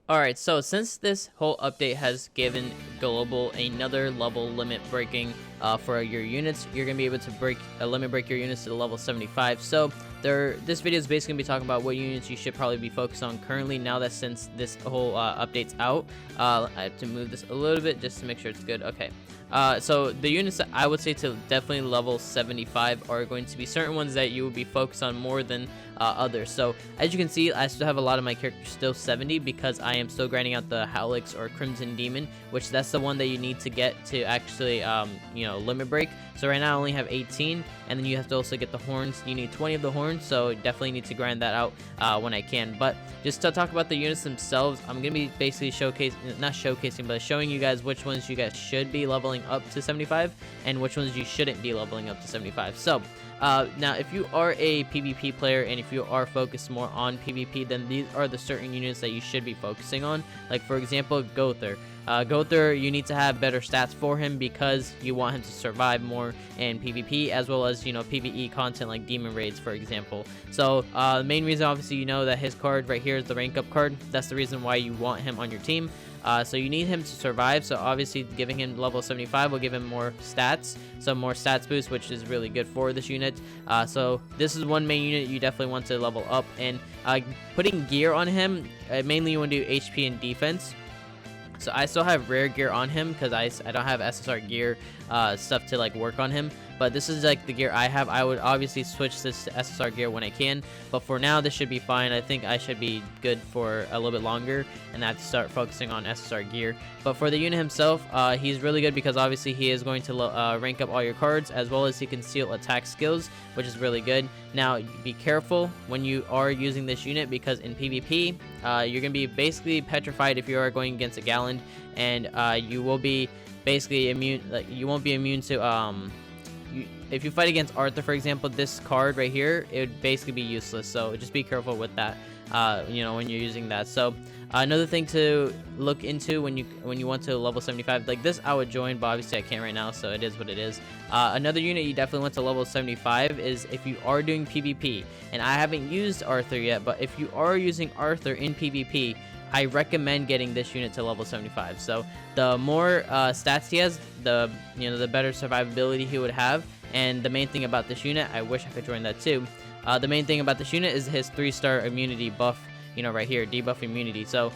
Alright, so since this whole update has given Global another level limit breaking for your units, you're going to be able to limit break your units to the level 75. So this video is basically going to be talking about what units you should probably be focused on currently, now that since this whole update's out. I have to move this a little bit just to make sure it's good. Okay. So the units that I would say to definitely level 75 are going to be certain ones that you will be focused on more than others. So as you can see, I still have a lot of my characters still 70 because I am still grinding out the Howlix or Crimson Demon, which that's the one that you need to get to actually limit break. So right now I only have 18, and then you have to also get the horns. You need 20 of the horns, so definitely need to grind that out when I can. But just to talk about the units themselves, I'm going to be basically showing you guys which ones you guys should be leveling up to 75 and which ones you shouldn't be leveling up to 75. So now if you are a PvP player and if you are focused more on PvP, then these are the certain units that you should be focusing on. Like for example, Gowther. Gowther, you need to have better stats for him because you want him to survive more in PvP, as well as PvE content like demon raids, for example. So the main reason, obviously, that his card right here is the rank up card. That's the reason why you want him on your team. So you need him to survive, so obviously giving him level 75 will give him more stats, so more stats boost, which is really good for this unit. So this is one main unit you definitely want to level up, and putting gear on him, mainly you want to do HP and defense. So I still have rare gear on him because I don't have SSR gear stuff to like work on him. But this is like the gear I have. I would obviously switch this to SSR gear when I can. But for now, this should be fine. I think I should be good for a little bit longer. And I have to start focusing on SSR gear. But for the unit himself, he's really good because obviously he is going to rank up all your cards. As well as he can steal attack skills, which is really good. Now, be careful when you are using this unit because in PvP, you're going to be basically petrified if you are going against a Galland. And you will be basically immune. Like, you won't be immune to... if you fight against Arthur, for example, this card right here, it would basically be useless. So just be careful with that, when you're using that. So another thing to look into when you want to level 75, like this, I would join, but obviously I can't right now, so it is what it is. Another unit you definitely want to level 75 is if you are doing PvP, and I haven't used Arthur yet, but if you are using Arthur in PvP, I recommend getting this unit to level 75. So the more stats he has, the better survivability he would have. And the main thing about this unit, I wish I could join that too. The main thing about this unit is his 3-star immunity buff. Right here, debuff immunity. So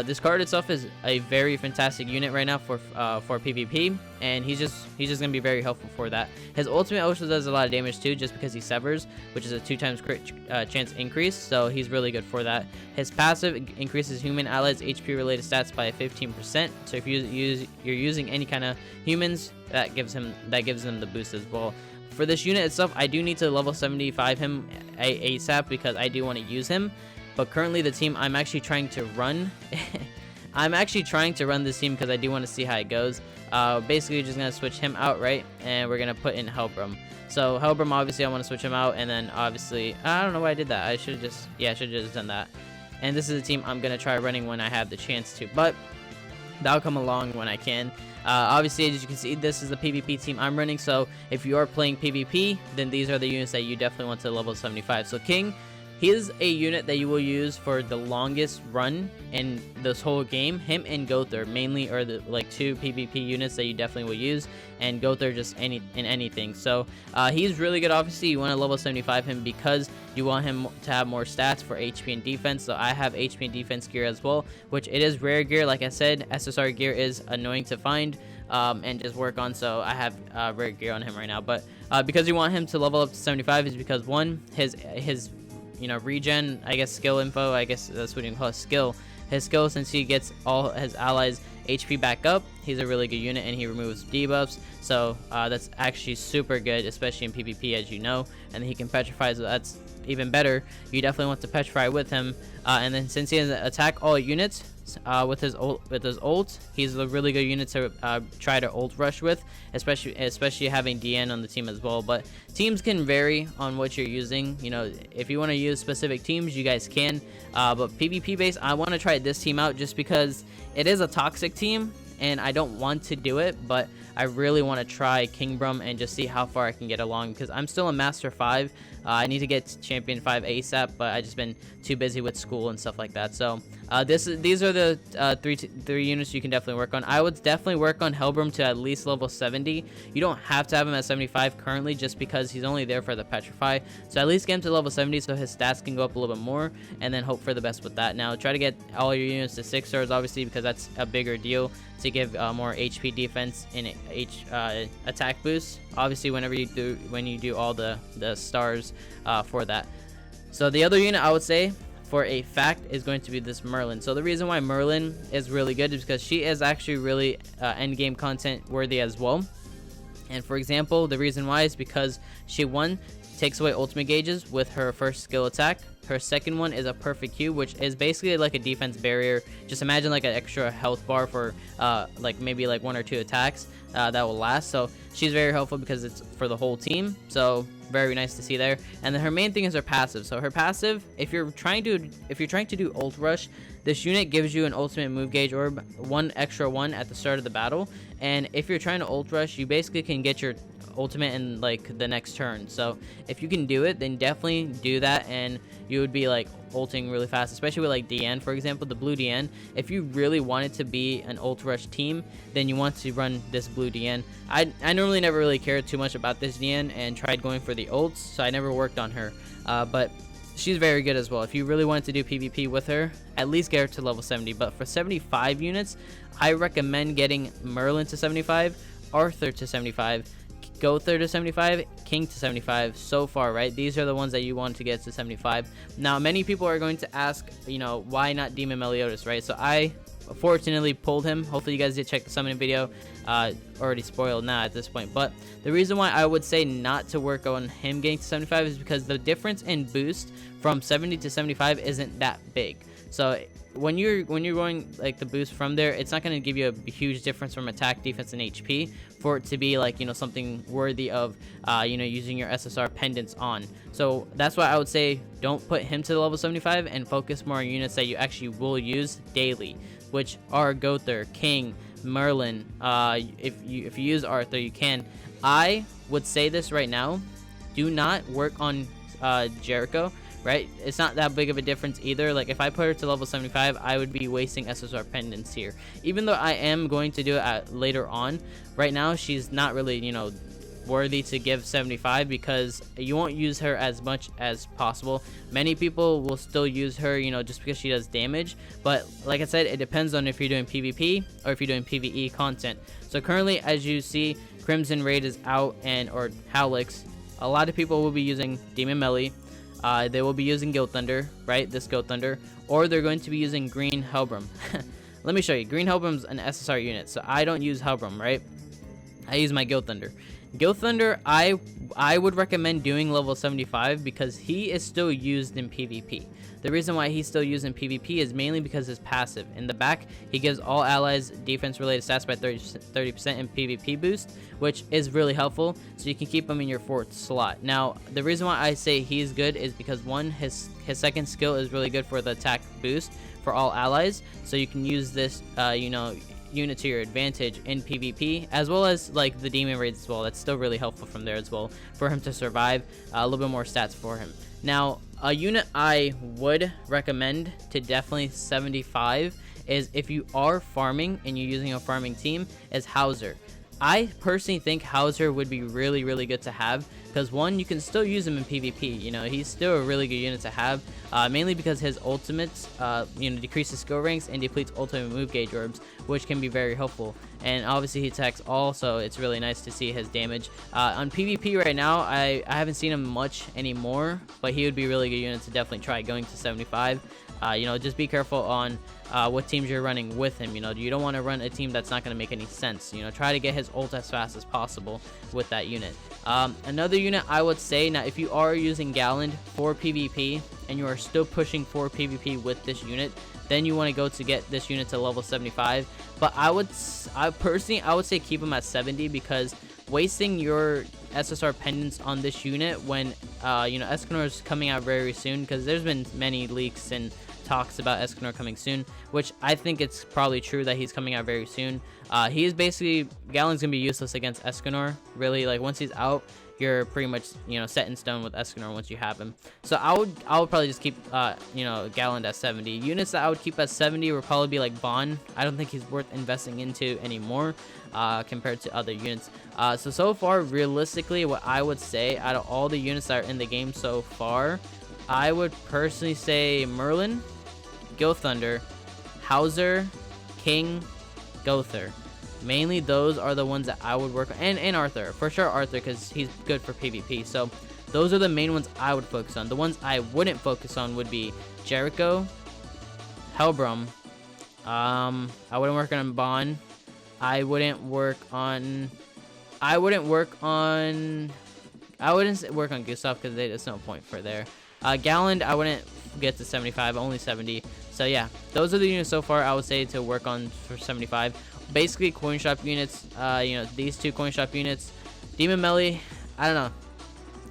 this card itself is a very fantastic unit right now for PvP, and he's just gonna be very helpful for that. His ultimate also does a lot of damage too, just because he severs, which is a 2x crit chance increase. So he's really good for that. His passive increases human allies HP related stats by 15%. So if you're using any kind of humans, that gives them the boost as well. For this unit itself, I do need to level 75 him ASAP because I do want to use him. But currently the team I'm actually trying to run, this team because I do want to see how it goes. Basically, we're just going to switch him out, right? And we're going to put in Hellbrum. So Hellbrum, obviously, I want to switch him out. And then, obviously, I don't know why I did that. I should have just done that. And this is a team I'm going to try running when I have the chance to. But that'll come along when I can. Obviously, as you can see, this is the PvP team I'm running. So if you are playing PvP, then these are the units that you definitely want to level 75. So King, he is a unit that you will use for the longest run in this whole game. Him and Gowther mainly are the two PvP units that you definitely will use, and Gowther just in anything. So he's really good. Obviously, you want to level 75 him because you want him to have more stats for HP and defense. So I have HP and defense gear as well, which it is rare gear. Like I said, SSR gear is annoying to find and just work on. So I have rare gear on him right now. But because you want him to level up to 75 is because one, his regen, I guess, skill info, I guess that's what you can call skill. His skill, since he gets all his allies HP back up, he's a really good unit, and he removes debuffs. So that's actually super good, especially in PvP, as you know. And he can petrify, so that's even better. You definitely want to petrify with him. And then since he has attack all units with his ult, he's a really good unit to try to ult rush with, especially having DN on the team as well. But teams can vary on what you're using. If you want to use specific teams, you guys can. But PvP base, I want to try this team out just because it is a toxic team, and I don't want to do it, but I really want to try Kingbrum and just see how far I can get along because I'm still a Master 5. I need to get champion 5 ASAP, but I just been too busy with school and stuff like that. So these are the three units you can definitely work on. I would definitely work on Helbram to at least level 70. You don't have to have him at 75 currently, just because he's only there for the petrify. So at least get him to level 70 so his stats can go up a little bit more, and then hope for the best with that. Now try to get all your units to 6 stars, obviously, because that's a bigger deal to give more HP defense and attack boost. Obviously, when you do all the stars for that. So the other unit I would say for a fact is going to be this Merlin. So the reason why Merlin is really good is because she is actually really end game content worthy as well. And for example, the reason why is because she takes away ultimate gauges with her first skill attack. Her second one is a perfect Q, which is basically like a defense barrier. Just imagine like an extra health bar for like maybe like 1 or 2 attacks that will last. So she's very helpful because it's for the whole team. So very nice to see there. And then her main thing is her passive. So her passive, if you're trying to do ult rush, this unit gives you an ultimate move gauge orb, 1 extra 1 at the start of the battle. And if you're trying to ult rush, you basically can get your ultimate in like the next turn. So if you can do it, then definitely do that, and you would be like ulting really fast, especially with like DN, for example, the blue DN. If you really want it to be an ult rush team, then you want to run this blue DN. I normally never really cared too much about this DN and tried going for the ults, so I never worked on her, but she's very good as well. If you really wanted to do PvP with her, at least get her to level 70. But for 75 units, I recommend getting Merlin to 75, Arthur to 75, Gowther to 75, King to 75 so far, right? These are the ones that you want to get to 75. Now, many people are going to ask, you know, why not Demon Meliodas, right? So I fortunately pulled him. Hopefully you guys did check the summoning video. Already spoiled now at this point. But the reason why I would say not to work on him getting to 75 is because the difference in boost from 70 to 75 isn't that big. So when you're going like the boost from there, it's not going to give you a huge difference from attack, defense, and HP for it to be like, you know, something worthy of you know, using your SSR pendants on. So that's why I would say don't put him to the level 75 and focus more on units that you actually will use daily, which are Gowther, King, Merlin. If you use Arthur, you can. I would say this right now: do not work on Jericho. Right, it's not that big of a difference either. Like if I put her to level 75, I would be wasting SSR pendants here, even though I am going to do it later on. Right now she's not really, you know, worthy to give 75 because you won't use her as much as possible. Many people will still use her, you know, just because she does damage, but like I said, it depends on if you're doing PvP or if you're doing PvE content. So currently, as you see, Crimson Raid is out, and or Howlix. A lot of people will be using Demon Melee. They will be using Gilthunder, right? This Gilthunder, or they're going to be using Green Helbram. Let me show you. Green Helbram's an SSR unit, so I don't use Helbram, right? I use my Gilthunder. Gilthunder, I would recommend doing level 75 because he is still used in PvP. The reason why he's still used in PvP is mainly because his passive. In the back, he gives all allies defense-related stats by 30% in PvP boost, which is really helpful, so you can keep him in your 4th slot. Now, the reason why I say he's good is because, one, his second skill is really good for the attack boost for all allies, so you can use this, you know, unit to your advantage in PvP, as well as like the demon raids as well. That's still really helpful from there as well for him to survive. A little bit more stats for him. Now, a unit I would recommend to definitely 75 is, if you are farming and you're using a farming team, is Howser. I personally think Howser would be really, really good to have because, one, you can still use him in PvP. You know, he's still a really good unit to have, mainly because his ultimates, you know, decreases skill ranks and depletes ultimate move gauge orbs, which can be very helpful. And obviously he attacks all, so it's really nice to see his damage. On PvP right now, I haven't seen him much anymore, but he would be a really good unit to definitely try going to 75. You know, just be careful on what teams you're running with him. You know, you don't want to run a team that's not going to make any sense. You know, try to get his ult as fast as possible with that unit. Another unit I would say, now if you are using Galland for PvP and you are still pushing for PvP with this unit, then you want to go to get this unit to level 75. But I personally would say keep him at 70, because wasting your SSR pendants on this unit when you know, Escanor is coming out very soon, because there's been many leaks and talks about Escanor coming soon, which I think it's probably true that he's coming out very soon. He is basically, Galland's gonna be useless against Escanor, really. Like, once he's out, you're pretty much, you know, set in stone with Escanor once you have him. So I would probably just keep you know, Galland at 70. Units that I would keep at 70 would probably be like Bond. I don't think he's worth investing into anymore compared to other units. So far, realistically, what I would say out of all the units that are in the game so far, I would personally say Merlin, Gilthunder, Howser, King, Gowther. Mainly those are the ones that I would work on, and Arthur, for sure Arthur, because he's good for PvP. So those are the main ones I would focus on. The ones I wouldn't focus on would be Jericho, Helbrum. I wouldn't work on Bond. I wouldn't work on Gustav because there's no point for there. Galland, I wouldn't get to 75, only 70. So yeah, those are the units so far I would say to work on for 75. Basically coin shop units, you know, these two coin shop units. Demon Melee, I don't know.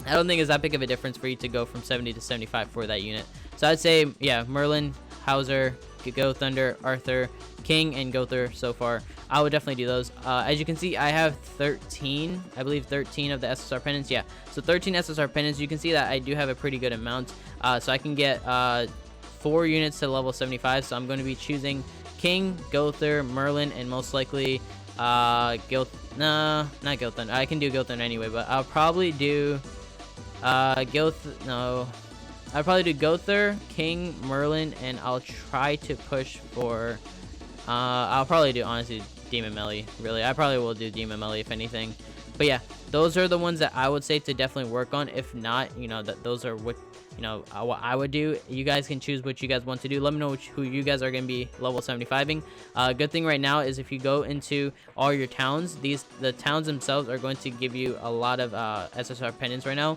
I don't think it's that big of a difference for you to go from 70 to 75 for that unit. So I'd say, yeah, Merlin, Howser, Gilthunder, Arthur, King, and Gowther so far. I would definitely do those. As you can see, I have 13, I believe 13 of the SSR pendants. Yeah, so 13 SSR pendants. You can see that I do have a pretty good amount. So I can get 4 units to level 75. So I'm going to be choosing King, Gowther, Merlin, and most likely not Gilthunder. I can do Gilthunder anyway, but I'll probably do I'll probably do Gowther, King, Merlin, and I'll try to push for I'll probably do, honestly, Demon Melee. Really, I probably will do Demon Melee if anything. But yeah, those are the ones that I would say to definitely work on. If not, you know, those are what, you know, what I would do. You guys can choose what you guys want to do. Let me know who you guys are going to be level 75ing. Good thing right now is if you go into all your towns, the towns themselves are going to give you a lot of SSR pendants right now,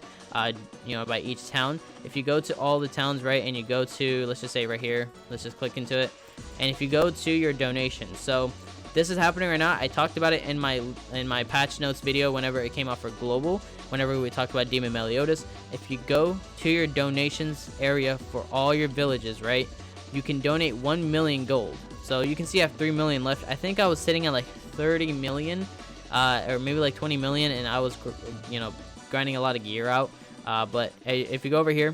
you know, by each town. If you go to all the towns, right, and you go to, let's just say right here, let's just click into it, and if you go to your donations, so this is happening right now. I talked about it in my patch notes video whenever it came out for global, whenever we talked about Demon Meliodas. If you go to your donations area for all your villages, right, you can donate 1 million gold. So you can see I have 3 million left. I think I was sitting at like 30 million, or maybe like 20 million, and I was, you know, grinding a lot of gear out. But if you go over here,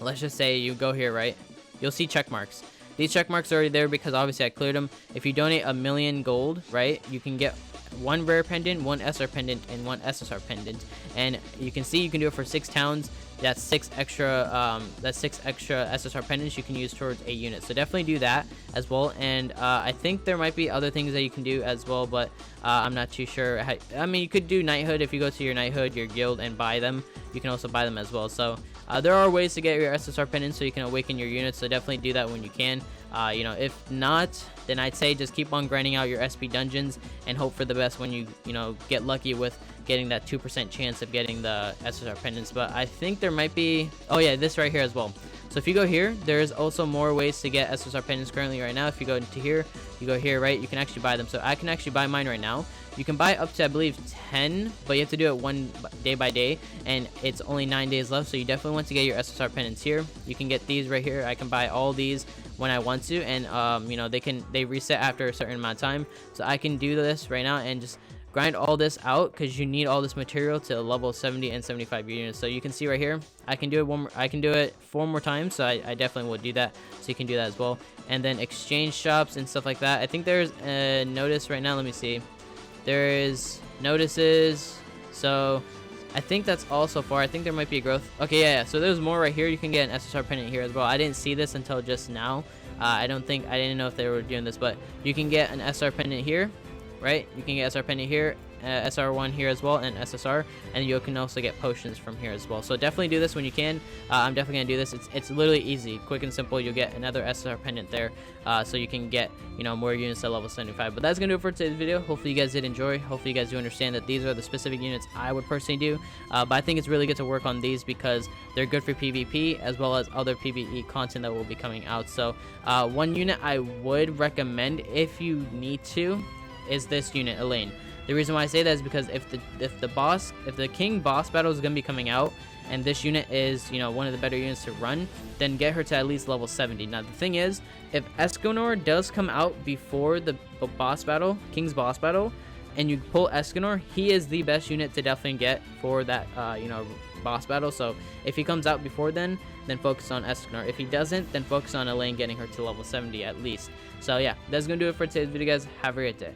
let's just say you go here, right, you'll see check marks. These check marks are already there because obviously I cleared them. If you donate 1 million gold, right, you can get 1 rare pendant, 1 SR pendant, and 1 SSR pendant. And you can see you can do it for 6 towns. That's 6 extra. That's 6 extra SSR pendants you can use towards a unit. So definitely do that as well. And I think there might be other things that you can do as well, but I'm not too sure. I mean, you could do knighthood if you go to your knighthood, your guild, and buy them. You can also buy them as well. So there are ways to get your SSR pendants so you can awaken your units. So definitely do that when you can. You know, if not, then I'd say just keep on grinding out your SP dungeons and hope for the best when you know, get lucky with getting that 2% chance of getting the SSR pendants. But I think there might be, oh yeah, this right here as well. So if you go here, there's also more ways to get SSR pendants currently right now. If you go into here, you go here, right, you can actually buy them. So I can actually buy mine right now. You can buy up to, I believe, 10, but you have to do it one day by day, and it's only 9 days left. So you definitely want to get your SSR pendants here. You can get these right here. I can buy all these when I want to, and you know, they reset after a certain amount of time. So I can do this right now and just grind all this out because you need all this material to level 70 and 75 units. So you can see right here, I can do it 4 more times. So I definitely will do that. So you can do that as well. And then exchange shops and stuff like that. I think there's a notice right now. Let me see. There is notices. So I think that's all so far. I think there might be a growth. Okay, yeah. So there's more right here. You can get an SSR pendant here as well. I didn't see this until just now. I didn't know if they were doing this, but you can get an SR pendant here, right? You can get SR pendant here, SR1 here as well, and SSR, and you can also get potions from here as well. So definitely do this when you can. I'm definitely gonna do this. It's literally easy, quick and simple. You'll get another SSR pendant there, so you can get, you know, more units at level 75. But that's gonna do it for today's video. Hopefully you guys did enjoy. Hopefully you guys do understand that these are the specific units I would personally do. But I think it's really good to work on these because they're good for PvP as well as other PvE content that will be coming out. So one unit I would recommend if you need to is this unit, Elaine. The reason why I say that is because if the king boss battle is gonna be coming out, and this unit is, you know, one of the better units to run, then get her to at least level 70. Now the thing is, if Escanor does come out before the boss battle, king's boss battle, and you pull Escanor, he is the best unit to definitely get for that boss battle. So if he comes out before then focus on Escanor. If he doesn't, then focus on Elaine getting her to level 70 at least. So yeah, that's gonna do it for today's video, guys. Have a great day.